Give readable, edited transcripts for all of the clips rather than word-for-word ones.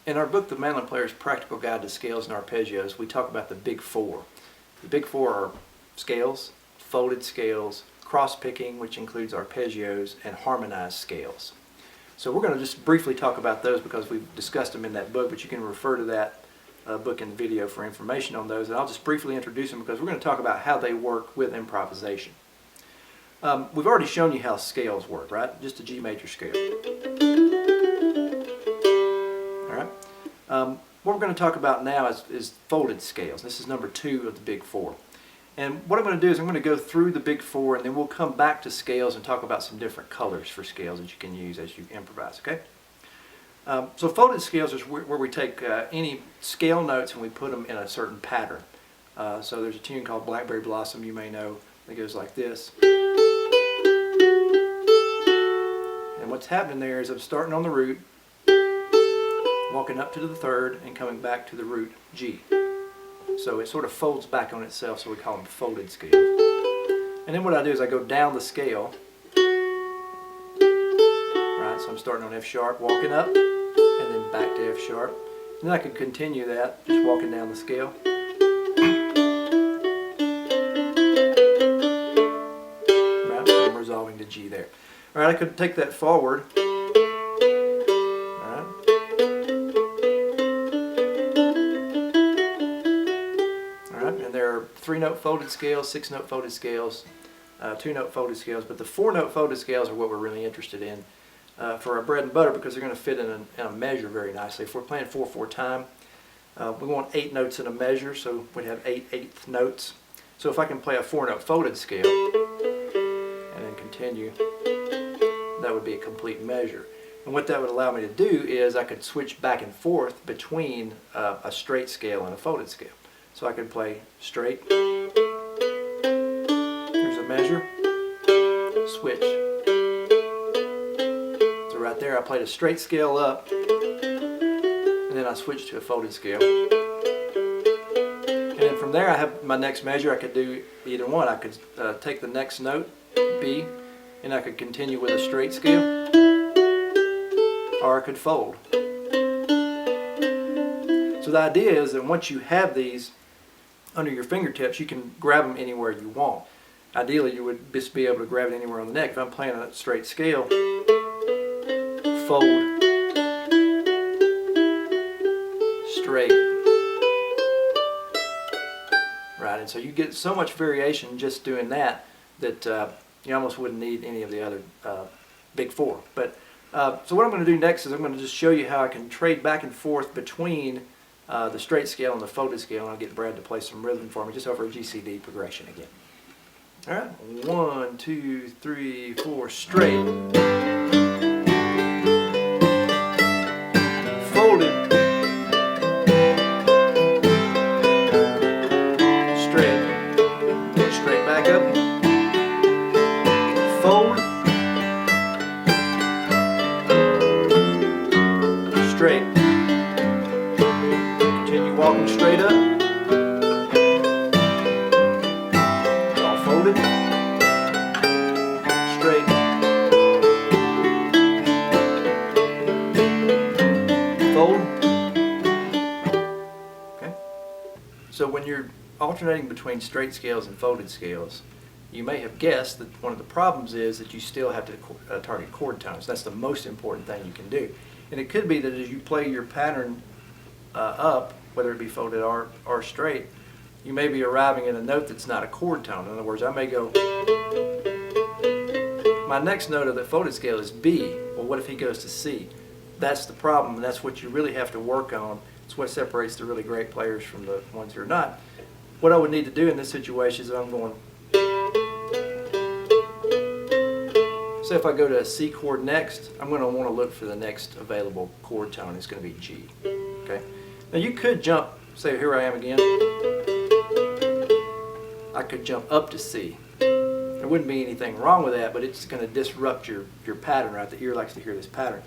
In our book, The Mandolin Player's Practical Guide to Scales and Arpeggios, we talk about the big four. The big four are scales, folded scales, cross-picking, which includes arpeggios, and harmonized scales. So we're going to just briefly talk about those because we've discussed them in that book, but you can refer to that book and video for information on those. And I'll just briefly introduce them because we're going to talk about how they work with improvisation. We've already shown you how scales work, right? Just a G major scale. What we're going to talk about now is folded scales. This is number 2 of the big four. And what I'm going to do is I'm going to go through the big four and then we'll come back to scales and talk about some different colors for scales that you can use as you improvise, okay? So folded scales is where we take any scale notes and we put them in a certain pattern. So there's a tune called Blackberry Blossom, you may know, that goes like this. And what's happening there is I'm starting on the root, walking up to the third and coming back to the root G. So it sort of folds back on itself, so we call them folded scales. And then what I do is I go down the scale. Right, so I'm starting on F sharp, walking up, and then back to F sharp. And then I could continue that, just walking down the scale. Right, so I'm resolving to G there. Alright, I could take that forward. And there are 3-note folded scales, 6-note folded scales, 2-note folded scales, but the 4-note folded scales are what we're really interested in for our bread and butter because they're going to fit in a measure very nicely. If we're playing 4/4 time, we want 8 notes in a measure, so we'd have 8 eighth notes. So if I can play a 4-note folded scale and then continue, that would be a complete measure. And what that would allow me to do is I could switch back and forth between a straight scale and a folded scale. So I could play straight, there's a measure, switch. So right there I played a straight scale up, and then I switched to a folded scale. And then from there I have my next measure. I could do either one. I could take the next note, B, and I could continue with a straight scale, or I could fold. So the idea is that once you have these under your fingertips, you can grab them anywhere you want. Ideally, you would just be able to grab it anywhere on the neck. If I'm playing a straight scale, fold, straight. Right, and so you get so much variation just doing that that you almost wouldn't need any of the other big four. But so what I'm going to do next is I'm going to just show you how I can trade back and forth between the straight scale and the folded scale, and I'll get Brad to play some rhythm for me just over a GCD progression again. Alright, 1, 2, 3, 4, straight. Folded. Straight. Straight back up. Fold. Straight. Walking straight up, it's all folded, straight, fold. Okay. So when you're alternating between straight scales and folded scales, you may have guessed that one of the problems is that you still have to target chord tones. That's the most important thing you can do. And it could be that as you play your pattern up, whether it be folded or straight, you may be arriving at a note that's not a chord tone. In other words, I may go, my next note of the folded scale is B. Well, what if he goes to C? That's the problem, and that's what you really have to work on. It's what separates the really great players from the ones who are not. What I would need to do in this situation is I'm going, say if I go to a C chord next, I'm going to want to look for the next available chord tone. It's going to be G. Okay? Now you could jump, say here I am again, I could jump up to C. There wouldn't be anything wrong with that, but it's going to disrupt your pattern, right? The ear likes to hear this pattern.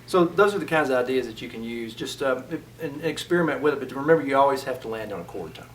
So those are the kinds of ideas that you can use. Just and experiment with it, but remember you always have to land on a chord tone.